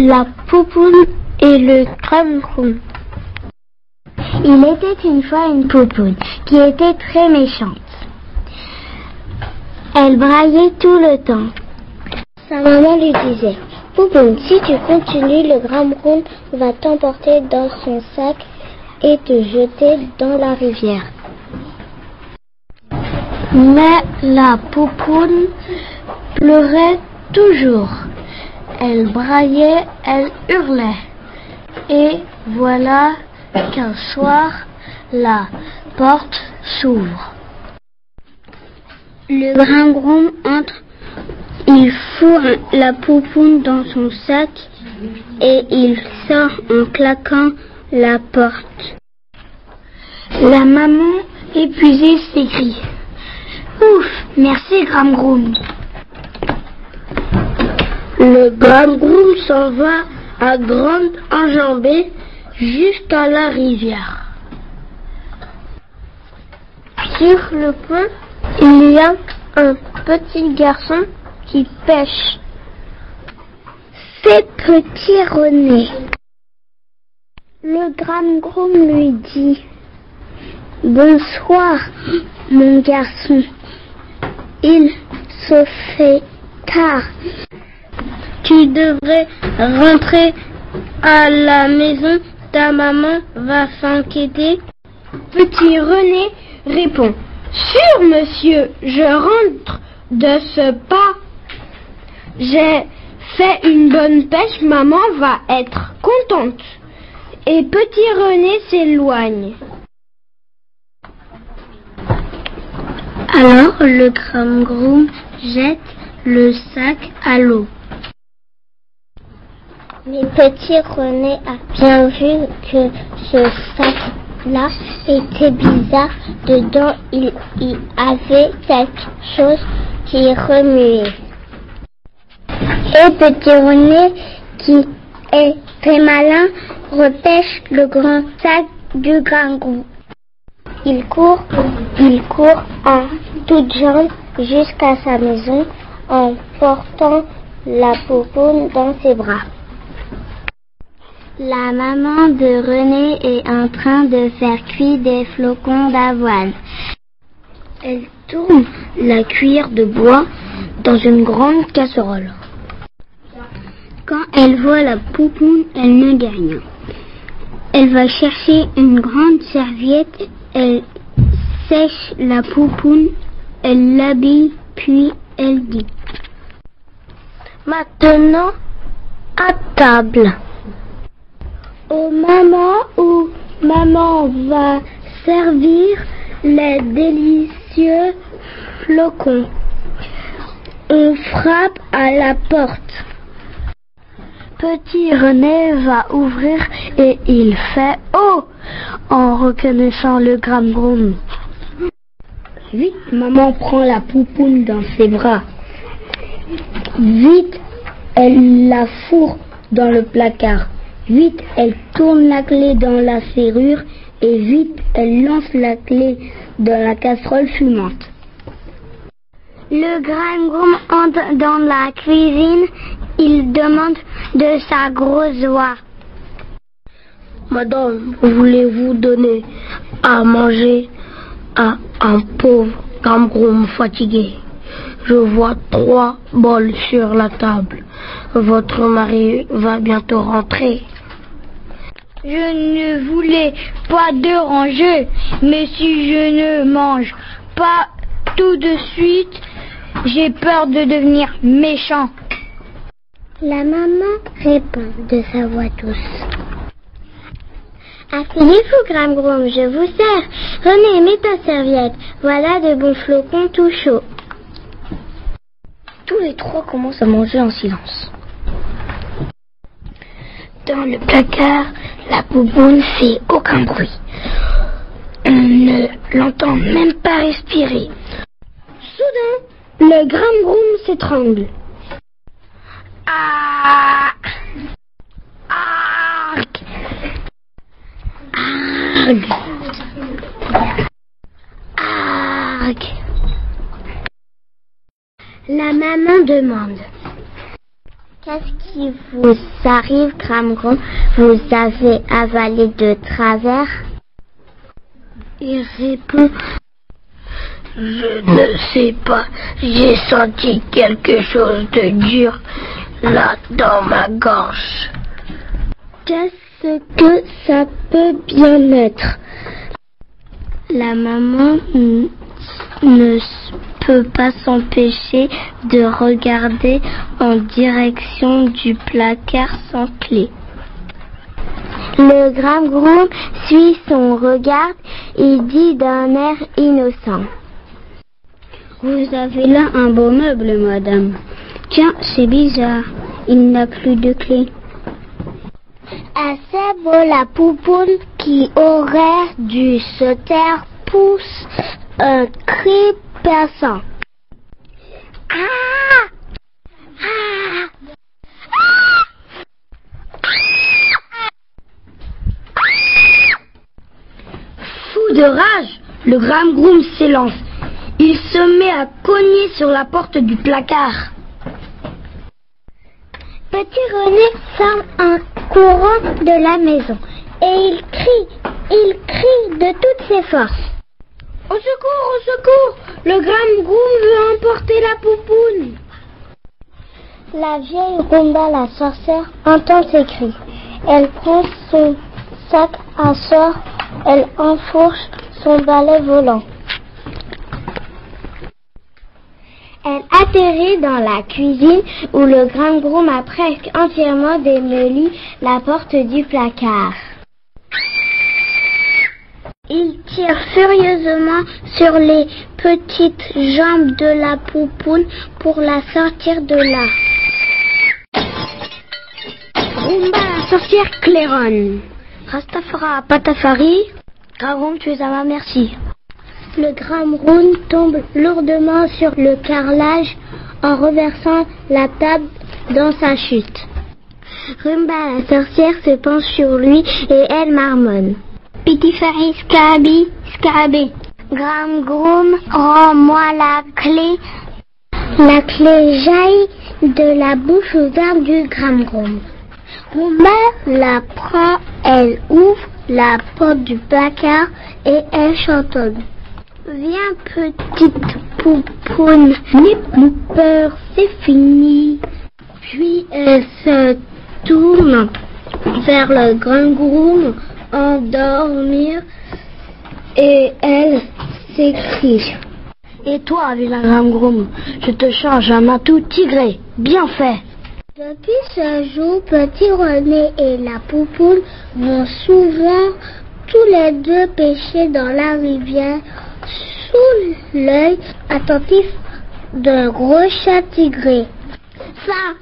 La poupoune et le Gramgrom. Il était une fois une poupoune qui était très méchante. Elle braillait tout le temps. Sa maman lui disait: Poupoune, si tu continues, le Gramgrom va t'emporter dans son sac et te jeter dans la rivière. Mais la poupoune pleurait toujours. Elle braillait, elle hurlait. Et voilà qu'un soir, la porte s'ouvre. Le Gramgrom entre, il fourre la poupoune dans son sac et il sort en claquant la porte. La maman, épuisée, s'écrie: Ouf, merci Gramgrom. Le Gramgrom s'en va à grande enjambée jusqu'à la rivière. Sur le pont, il y a un petit garçon qui pêche. C'est petit René. Le Gramgrom lui dit: Bonsoir, mon garçon. Il se fait tard. Tu devrais rentrer à la maison. Ta maman va s'inquiéter. Petit René répond: Sûr, monsieur, je rentre de ce pas. J'ai fait une bonne pêche, maman va être contente. Et petit René s'éloigne. Alors le Gramgrom jette le sac à l'eau. Mais petit René a bien vu que ce sac-là était bizarre. Dedans, il y avait quelque chose qui remuait. Et petit René, qui est très malin, repêche le grand sac du Gramgrom. Il court en toutes jambes jusqu'à sa maison en portant la poupoune dans ses bras. La maman de René est en train de faire cuire des flocons d'avoine. Elle tourne la cuillère de bois dans une grande casserole. Quand elle voit la poupoune, elle ne dit rien. Elle va chercher une grande serviette, elle sèche la poupoune, elle l'habille, puis elle dit: Maintenant, à table. Au moment où maman va servir les délicieux flocons, on frappe à la porte. Petit René va ouvrir et il fait « Oh !» en reconnaissant le Gramgrom. Vite, maman prend la poupoune dans ses bras. Vite, elle la fourre dans le placard. Vite, elle tourne la clé dans la serrure et vite, elle lance la clé dans la casserole fumante. Le Gramgrom entre dans la cuisine. Il demande de sa grosse voix: Madame, voulez-vous donner à manger à un pauvre Gramgrom fatigué? Je vois 3 bols sur la table. Votre mari va bientôt rentrer. Je ne voulais pas déranger, mais si je ne mange pas tout de suite, j'ai peur de devenir méchant. La maman répond de sa voix douce: Asseyez-vous, Gramgrom, je vous sers. René, mets ta serviette. Voilà de bons flocons tout chauds. Tous les 3 commencent à manger en silence. Dans le placard, la poupoune fait aucun bruit. On ne l'entend même pas respirer. Soudain, le Gramgrom s'étrangle. Arg! Arg! Arg! Arg! La maman demande: Qu'est-ce qui vous arrive, Gramgrom? Vous avez avalé de travers? Il répond: je ne sais pas, j'ai senti quelque chose de dur là dans ma gorge. Qu'est-ce que ça peut bien être? La maman ne peut pas s'empêcher de regarder en direction du placard sans clé. Le Gramgrom suit son regard et dit d'un air innocent: Vous avez là un beau meuble, madame. Tiens, c'est bizarre, il n'a plus de clé. Assez beau, la poupoune qui aurait dû se taire pousse un cri perçant. Ah! Ah! Fou de rage, le Gramgrom s'élance. Il se met à cogner sur la porte du placard. Petit René sort en courant de la maison et il crie de toutes ses forces: Au secours, au secours! Le Gramgrom veut emporter la poupoune. La vieille Rumba, la sorcière, entend ces cris. Elle prend son sac à sort, elle enfourche son balai volant. Elle atterrit dans la cuisine où le Gramgrom a presque entièrement démoli la porte du placard. Il tire furieusement sur les petites jambes de la poupoune pour la sortir de là. Rumba, la sorcière, claironne. Rastafara, Patafari, Gramgrom, tu es à ma merci. Le Gramgrom tombe lourdement sur le carrelage en renversant la table dans sa chute. Rumba, la sorcière, se penche sur lui et elle marmonne: Pitifari, Scabi, Scabé. Gramgrom, rends-moi la clé. La clé jaillit de la bouche ouverte du Gramgrom. Rumba la prend, elle ouvre la porte du placard et elle chantonne: Viens petite poupoune, n'aie plus peur, c'est fini. Puis elle se tourne vers le Gramgrom endormir et elle s'écrie: Et toi, vilain Gramgrom, je te change en matou tigré. Bien fait. Depuis ce jour, Petit René et la poupoune vont souvent tous les deux pêcher dans la rivière sous l'œil attentif d'un gros chat tigré. Fin.